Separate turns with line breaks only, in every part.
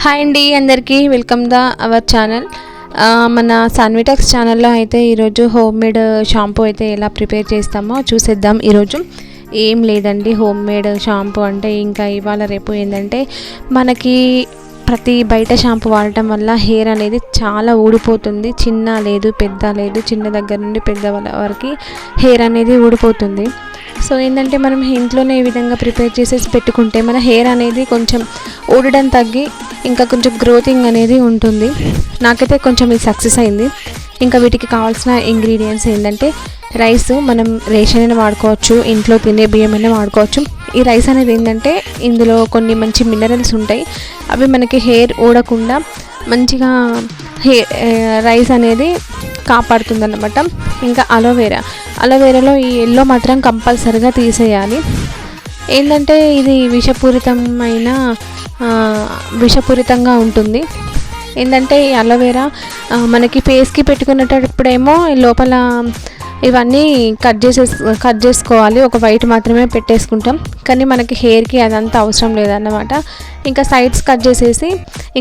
Hi అండి, అందరికీ welcome our channel. మన సన్విటాక్స్ ఛానల్లో అయితే ఈరోజు హోమ్ మేడ్ షాంపూ అయితే ఎలా ప్రిపేర్ చేస్తామో చూసేద్దాం. ఈరోజు ఏం లేదండి, హోమ్ మేడ్ షాంపూ అంటే ఇంకా ఇవాళ రేపు ఏంటంటే మనకి ప్రతి బయట షాంపూ వాడటం వల్ల హెయిర్ అనేది చాలా ఊడిపోతుంది. చిన్న లేదు పెద్ద లేదు, చిన్న దగ్గర నుండి పెద్ద వరకు హెయిర్ అనేది ఊడిపోతుంది. సో ఏంటంటే మనం ఇంట్లోనే ఈ విధంగా ప్రిపేర్ చేసేసి పెట్టుకుంటే మన హెయిర్ అనేది కొంచెం ఊడడం తగ్గి ఇంకా కొంచెం గ్రోతింగ్ అనేది ఉంటుంది. నాకైతే కొంచెం ఇది సక్సెస్ అయింది. ఇంకా వీటికి కావాల్సిన ఇంగ్రీడియంట్స్ ఏంటంటే రైస్, మనం రేషన్ అయినా వాడుకోవచ్చు, ఇంట్లో తినే బియ్యం అయినా వాడుకోవచ్చు. ఈ రైస్ అనేది ఏంటంటే ఇందులో కొన్ని మంచి మినరల్స్ ఉంటాయి, అవి మనకి హెయిర్ ఊడకుండా మంచిగా రైస్ అనేది కాపాడుతుంది అన్నమాట. ఇంకా అలోవేరాలో ఈ ఎల్లో మాత్రం కంపల్సరిగా తీసేయాలి. ఏంటంటే ఇది విషపూరితంగా ఉంటుంది. ఏంటంటే ఈ అలోవేరా మనకి ఫేస్కి పెట్టుకునేటప్పుడేమో లోపల ఇవన్నీ కట్ చేసుకోవాలి, ఒక వైట్ మాత్రమే పెట్టేసుకుంటాం. కానీ మనకి హెయిర్కి అదంతా అవసరం లేదన్నమాట. ఇంకా సైడ్స్ కట్ చేసేసి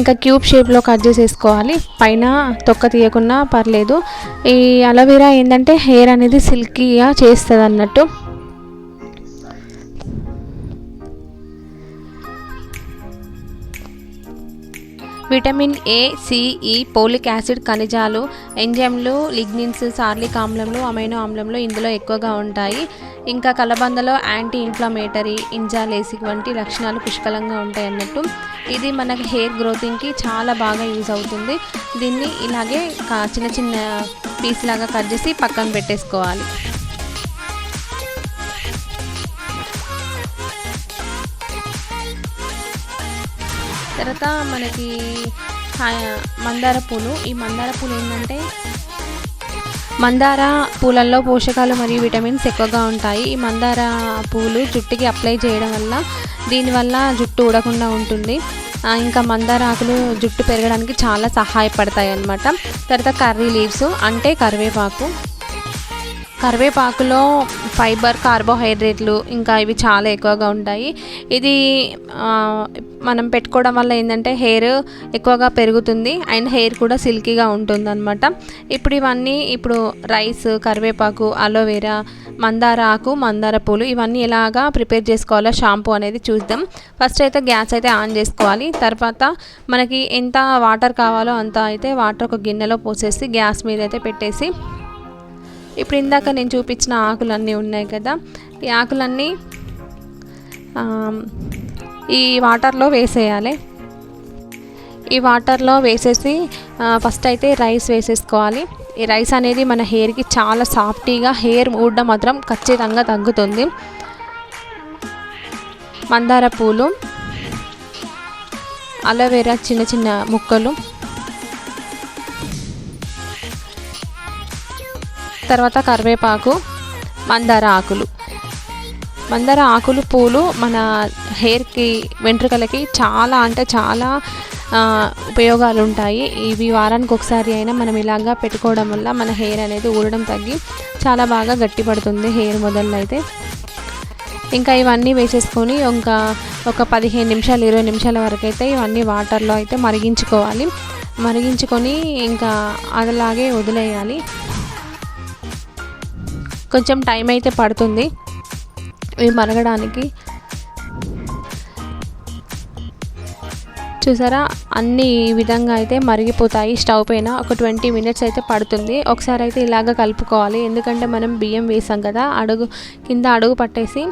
ఇంకా క్యూబ్ షేప్లో కట్ చేసేసుకోవాలి. పైన తొక్క తీయకున్నా పర్లేదు. ఈ అలోవేరా ఏంటంటే హెయిర్ అనేది సిల్కీగా చేస్తుంది అన్నట్టు. విటమిన్ ఏ, సి, ఈ, పోలిక్ యాసిడ్, ఖనిజాలు, ఎంజైమ్లు, లిగ్నిన్స్, సార్లిక్ ఆమ్లంలో, అమైనో ఆమ్లంలో ఇందులో ఎక్కువగా ఉంటాయి. ఇంకా కలబందలో యాంటీ ఇన్ఫ్లమేటరీ, ఇంజాలేసిక్ వంటి లక్షణాలు పుష్కలంగా ఉంటాయి అన్నట్టు. ఇది మనకి హెయిర్ గ్రోతింగ్కి చాలా బాగా యూజ్ అవుతుంది. దీన్ని ఇలాగే చిన్న చిన్న పీస్ లాగా కట్ చేసి పక్కన పెట్టేసుకోవాలి. తర్వాత మనకి మందార పూలు. ఈ మందార పూలు ఏంటంటే మందార పూలల్లో పోషకాలు మరియు విటమిన్స్ ఎక్కువగా ఉంటాయి. ఈ మందార పూలు జుట్టుకి అప్లై చేయడం వల్ల దీనివల్ల జుట్టు ఊడకుండా ఉంటుంది. ఇంకా మందార ఆకులు జుట్టు పెరగడానికి చాలా సహాయపడతాయి అన్నమాట. తర్వాత కర్రీ లీవ్స్ అంటే కరివేపాకులో ఫైబర్, కార్బోహైడ్రేట్లు ఇంకా ఇవి చాలా ఎక్కువగా ఉంటాయి. ఇది మనం పెట్టుకోవడం వల్ల ఏంటంటే హెయిర్ ఎక్కువగా పెరుగుతుంది అండ్ హెయిర్ కూడా సిల్కీగా ఉంటుంది అనమాట. ఇప్పుడు రైస్, కరివేపాకు, అలోవేరా, మందార ఆకు, మందార పూలు ఇవన్నీ ఎలాగా ప్రిపేర్ చేసుకోవాలో షాంపూ అనేది చూద్దాం. ఫస్ట్ అయితే గ్యాస్ అయితే ఆన్ చేసుకోవాలి. తర్వాత మనకి ఎంత వాటర్ కావాలో అంత అయితే వాటర్ ఒక గిన్నెలో పోసేసి గ్యాస్ మీద అయితే పెట్టేసి, ఇప్పుడు ఇందాక నేను చూపించిన ఆకులన్నీ ఉన్నాయి కదా, ఈ ఆకులన్నీ ఈ వాటర్లో వేసేయాలి. ఈ వాటర్లో వేసేసి ఫస్ట్ అయితే రైస్ వేసేసుకోవాలి. ఈ రైస్ అనేది మన హెయిర్కి చాలా సాఫ్టీగా, హెయిర్ ఊడడం మాత్రం ఖచ్చితంగా తగ్గుతుంది. మందార పూలు, అలోవేరా చిన్న చిన్న ముక్కలు, తర్వాత కరివేపాకు, మందార ఆకులు, పూలు మన హెయిర్కి, వెంట్రుకలకి చాలా అంటే చాలా ఉపయోగాలు ఉంటాయి. ఇవి వారానికి ఒకసారి అయినా మనం ఇలాగా పెట్టుకోవడం వల్ల మన హెయిర్ అనేది ఊడడం తగ్గి చాలా బాగా గట్టిపడుతుంది హెయిర్ మొదల్లో అయితే. ఇంకా ఇవన్నీ వేసేసుకొని ఒక 15 నిమిషాలు 20 నిమిషాల వరకు అయితే ఇవన్నీ వాటర్లో అయితే మరిగించుకొని ఇంకా అలాగే వదిలేయాలి. కొంచెం టైం అయితే పడుతుంది ఇవి మరగడానికి. చూసారా, అన్ని ఈ విధంగా అయితే మరిగిపోతాయి. స్టవ్ పైన ఒక 20 మినిట్స్ అయితే పడుతుంది. ఒకసారి అయితే ఇలాగ కలుపుకోవాలి, ఎందుకంటే మనం బియ్యం వేసాం కదా, కింద అడుగు పట్టేసి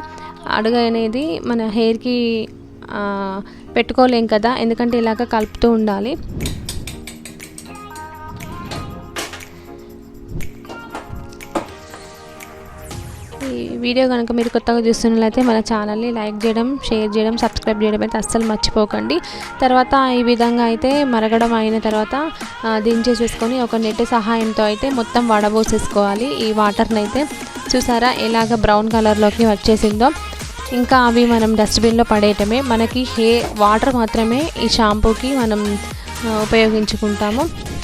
అడుగు అనేది మన హెయిర్కి పెట్టుకోలేం కదా, ఎందుకంటే ఇలాగ కలుపుతూ ఉండాలి. ఈ వీడియో కనుక మీరు కొత్తగా చూస్తున్నట్లయితే మన ఛానల్ని లైక్ చేయడం, షేర్ చేయడం, సబ్స్క్రైబ్ చేయడం అయితే అస్సలు మర్చిపోకండి. తర్వాత ఈ విధంగా అయితే మరగడం అయిన తర్వాత దించేసేసుకొని ఒక నెట్ సహాయంతో అయితే మొత్తం వడబోసేసుకోవాలి ఈ వాటర్ని అయితే. చూసారా ఎలాగ బ్రౌన్ కలర్లోకి వచ్చేసిందో. ఇంకా అవి మనం డస్ట్బిన్లో పడేయటమే. మనకి వాటర్ మాత్రమే ఈ షాంపూకి మనం ఉపయోగించుకుంటాము.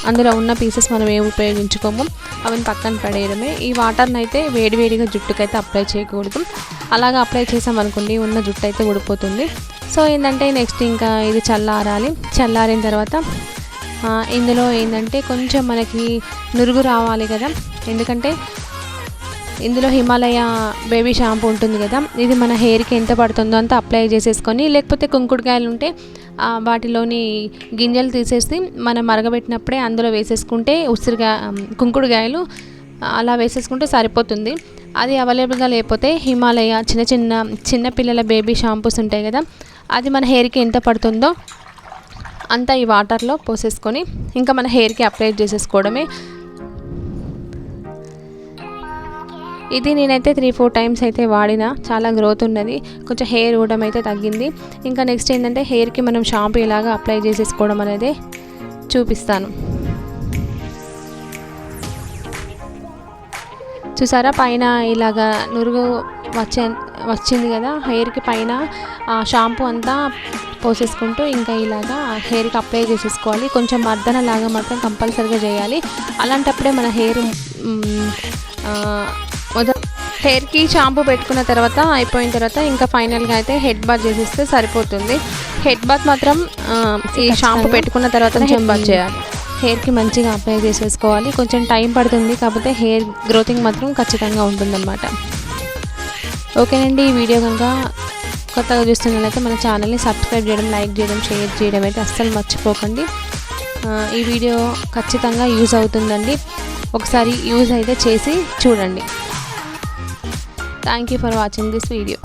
అందులో ఉన్న పీసెస్ మనం ఏమి ఉపయోగించుకోము, అవన్నీ పక్కన పడేయడమే. ఈ వాటర్ని అయితే వేడివేడిగా జుట్టుకైతే అప్లై చేయకూడదు. అలాగా అప్లై చేసామనుకోండి ఉన్న జుట్టు అయితే ఊడిపోతుంది. సో ఏంటంటే నెక్స్ట్ ఇంకా ఇది చల్లారాలి. చల్లారిన తర్వాత ఇందులో ఏంటంటే కొంచెం మనకి నురుగు రావాలి కదా, ఎందుకంటే ఇందులో హిమాలయ బేబీ షాంపూ ఉంటుంది కదా, ఇది మన హెయిర్కి ఎంత పడుతుందో అంత అప్లై చేసేసుకొని, లేకపోతే కుంకుడుకాయలు ఉంటే వాటిలోని గింజలు తీసేసి మనం మరగబెట్టినప్పుడే అందులో వేసేసుకుంటే ఉసిరిగా కుంకుడుకాయలు అలా వేసేసుకుంటే సరిపోతుంది. అది అవైలబుల్గా లేకపోతే హిమాలయ చిన్న పిల్లల బేబీ షాంపూస్ ఉంటాయి కదా, అది మన హెయిర్కి ఎంత పడుతుందో అంతా ఈ వాటర్లో పోసేసుకొని ఇంకా మన హెయిర్కి అప్లై చేసేసుకోవడమే. ఇది నేనైతే 3-4 టైమ్స్ అయితే వాడిన, చాలా గ్రోత్ ఉన్నది, కొంచెం హెయిర్ ఊడడం అయితే తగ్గింది. ఇంకా నెక్స్ట్ ఏంటంటే హెయిర్కి మనం షాంపూ ఇలాగా అప్లై చేసేసుకోవడం అనేది చూపిస్తాను. చూసారా పైన ఇలాగా నురుగు వచ్చింది కదా, హెయిర్కి పైన షాంపూ అంతా పోసేసుకుంటూ ఇంకా ఇలాగా హెయిర్కి అప్లై చేసేసుకోవాలి. కొంచెం మర్దన లాగా మాత్రం కంపల్సరీగా చేయాలి. అలాంటప్పుడే మన హెయిర్ హెయిర్కి షాంపూ పెట్టుకున్న తర్వాత అయిపోయిన తర్వాత ఇంకా ఫైనల్గా అయితే హెడ్ బాత్ చేసేస్తే సరిపోతుంది. హెడ్ బాత్ మాత్రం ఈ షాంపూ పెట్టుకున్న తర్వాత హెడ్ బాత్ చేయాలి. హెయిర్కి మంచిగా అప్లై చేసేసుకోవాలి. కొంచెం టైం పడుతుంది, కాకపోతే హెయిర్ గ్రోతింగ్ మాత్రం ఖచ్చితంగా ఉంటుందన్నమాట. ఓకేనండి, ఈ వీడియో కనుక కొత్తగా చూస్తున్నట్లయితే మన ఛానల్ని సబ్స్క్రైబ్ చేయడం, లైక్ చేయడం, షేర్ చేయడం అయితే అస్సలు మర్చిపోకండి. ఈ వీడియో ఖచ్చితంగా యూజ్ అవుతుందండి, ఒకసారి యూజ్ అయితే చేసి చూడండి. Thank you for watching this video.